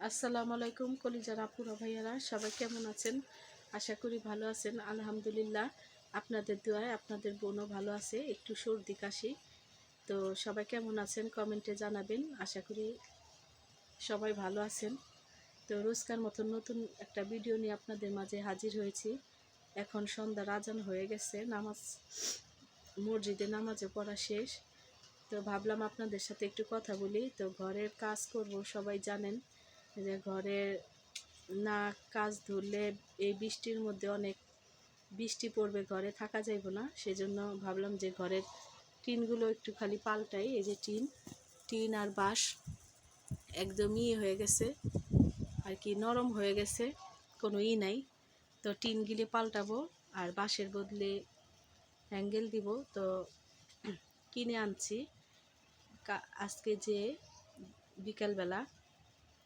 আসসালামু আলাইকুম কলিজার আপুরা ভাইয়ারা, সবাই কেমন আছেন? আশা করি ভালো আছেন। আলহামদুলিল্লাহ, আপনাদের দোয়ায় আপনাদের বোনও ভালো আছে। একটু সর্দি কাশি। তো সবাই কেমন আছেন কমেন্টে জানাবেন। আশা করি সবাই ভালো আছেন। তো রোজকার মতন নতুন একটা ভিডিও নিয়ে আপনাদের মাঝে হাজির হয়েছি। এখন সন্ধ্যার আজান হয়ে গেছে, মসজিদে নামাজে পড়া শেষ। তো ভাবলাম আপনাদের সাথে একটু কথা বলি। তো ঘরের কাজ করব, সবাই জানেন যে ঘরে না কাজ ধরলে এই বৃষ্টির মধ্যে অনেক বৃষ্টি পড়বে, ঘরে থাকা যাইব না। সেজন্য ভাবলাম যে ঘরের টিনগুলো একটু খালি পাল্টাই। এই যে টিন আর বাঁশ একদম হয়ে গেছে আর কি, নরম হয়ে গেছে, কোনো নাই। তো টিনগুলি পাল্টাবো আর বাঁশের বদলে হ্যাঙ্গেল দিব। তো কিনে আনছি আজকে, যে বিকালবেলা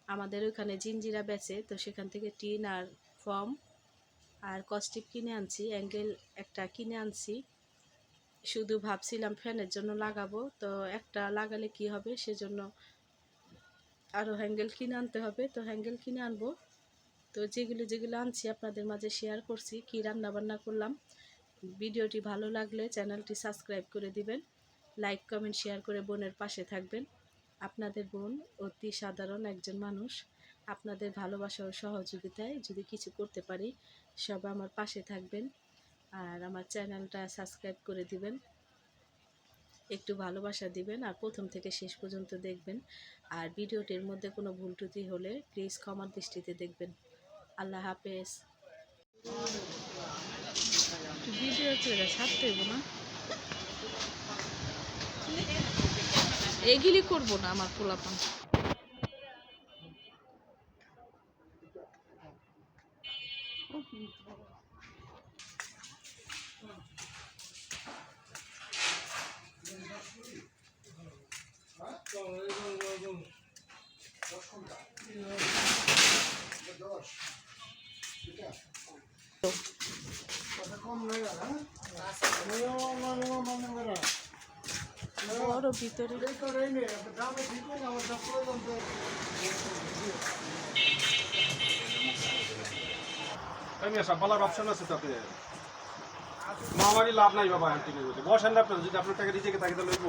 আমাদের ওখানে জিঞ্জিরা বেচে, তো সেখান থেকে টিন আর ফর্ম আর কস্টিপ কিনে আনছি, অ্যাঙ্গেল একটা কিনে আনছি। শুধু ভাবছিলাম ফ্যানের জন্য লাগাবো, তো একটা লাগালে কি হবে, সেজন্য আরও হ্যাঙ্গেল কিনে আনতে হবে। তো হ্যাঙ্গেল কিনে আনবো। তো যেগুলো আনছি আপনাদের মাঝে শেয়ার করছি, কি রান্না বান্না করলাম। ভিডিওটি ভালো লাগলে চ্যানেলটি সাবস্ক্রাইব করে দিবেন, লাইক কমেন্ট শেয়ার করে বোনের পাশে থাকবেন। আপনাদের বোন অতি সাধারণ একজন মানুষ। আপনাদের ভালোবাসা ও সহযোগিতায় যদি কিছু করতে পারি, সবাই আমার পাশে থাকবেন আর আমার চ্যানেলটা সাবস্ক্রাইব করে দিবেন, একটু ভালোবাসা দিবেন আর প্রথম থেকে শেষ পর্যন্ত দেখবেন। আর ভিডিওটির মধ্যে কোনো ভুল ত্রুটি হলে প্লিজ ক্ষমার দৃষ্টিতে দেখবেন। আল্লাহ হাফেজ। ভিডিও চলে ছাড়তে হইব না, এগুলি করবো না আমার পোলাপান। বড় ভিতরে বলার অপশন আছে, তাতে মামারি লাভ নাই বাবা। বসেন না, যদি আপনার টাকা রিজেকে থাকে তাহলে লইব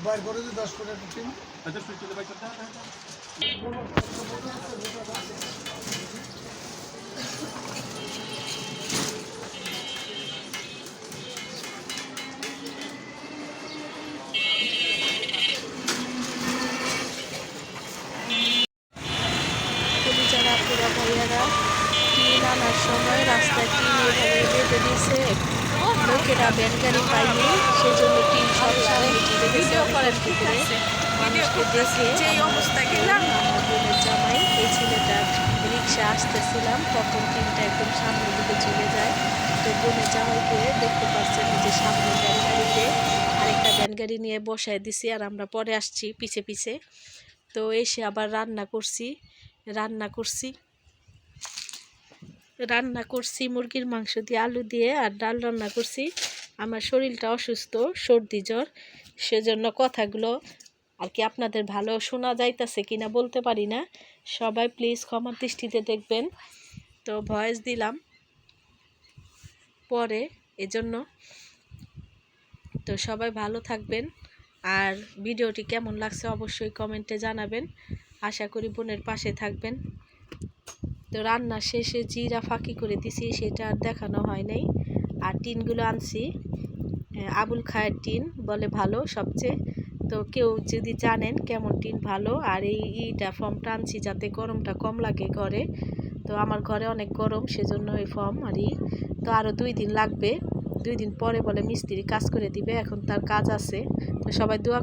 বাইর করে 10 করে টিম বাইর করতে। যারা পুরা ভাইয়ারা টিন আনার সময় রাস্তায় টিন এভাবে বেঁধে দিয়েছে, লোকেরা ভ্যান গাড়ি পায়নি, সেজন্য টিন সব সামনে টিনে ভিডিও করার ভিতরে মানুষকে দেখে এই অবস্থা গেলাম। আমার বোনের জামাই এই ছেলেটার রিক্সা আসতেছিলাম, তখন টিনটা একদম সামনের দিকে চলে যায়। তো বোনের জামাইকে দেখতে পাচ্ছেন যে সামনে ভ্যান গাড়িতে আরেকটা ভ্যান গাড়ি নিয়ে বসায় দিছি, আর আমরা পরে আসছি পিছে পিছে। তো এসে আবার রান্না করছি মুরগির মাংস দিয়ে আলু দিয়ে আর ডাল রান্না করছি। আমার শরীরটা অসুস্থ, সর্দি জ্বর, সেজন্য কথাগুলো আর কি আপনাদের ভালো শোনা যাইতেছে কিনা বলতে পারি না। সবাই প্লিজ ক্ষমার দৃষ্টিতে দেখবেন। তো ভয়েস দিলাম পরে, এজন্য। তো সবাই ভালো থাকবেন আর ভিডিওটি কেমন লাগছে অবশ্যই কমেন্টে জানাবেন। আশা করি বোনের পাশে থাকবেন। তো রান্না শেষে জিরা ফাঁকি করে দিছি, সেটা আর দেখানো হয় নাই। আর টিনগুলো আনছি আবুল খায়ের টিন, বলে ভালো সবচেয়ে। তো কেউ যদি জানেন কেমন টিন ভালো, আর এইটা ফর্মটা আনছি যাতে গরমটা কম লাগে ঘরে। তো আমার ঘরে অনেক গরম, সেজন্য এই ফর্ম তো আরও 2 দিন লাগবে। 2 দিন পরে বলে মিস্ত্রি কাজ করে দিবে, এখন তার কাজ আছে। তো সবাই দোয়া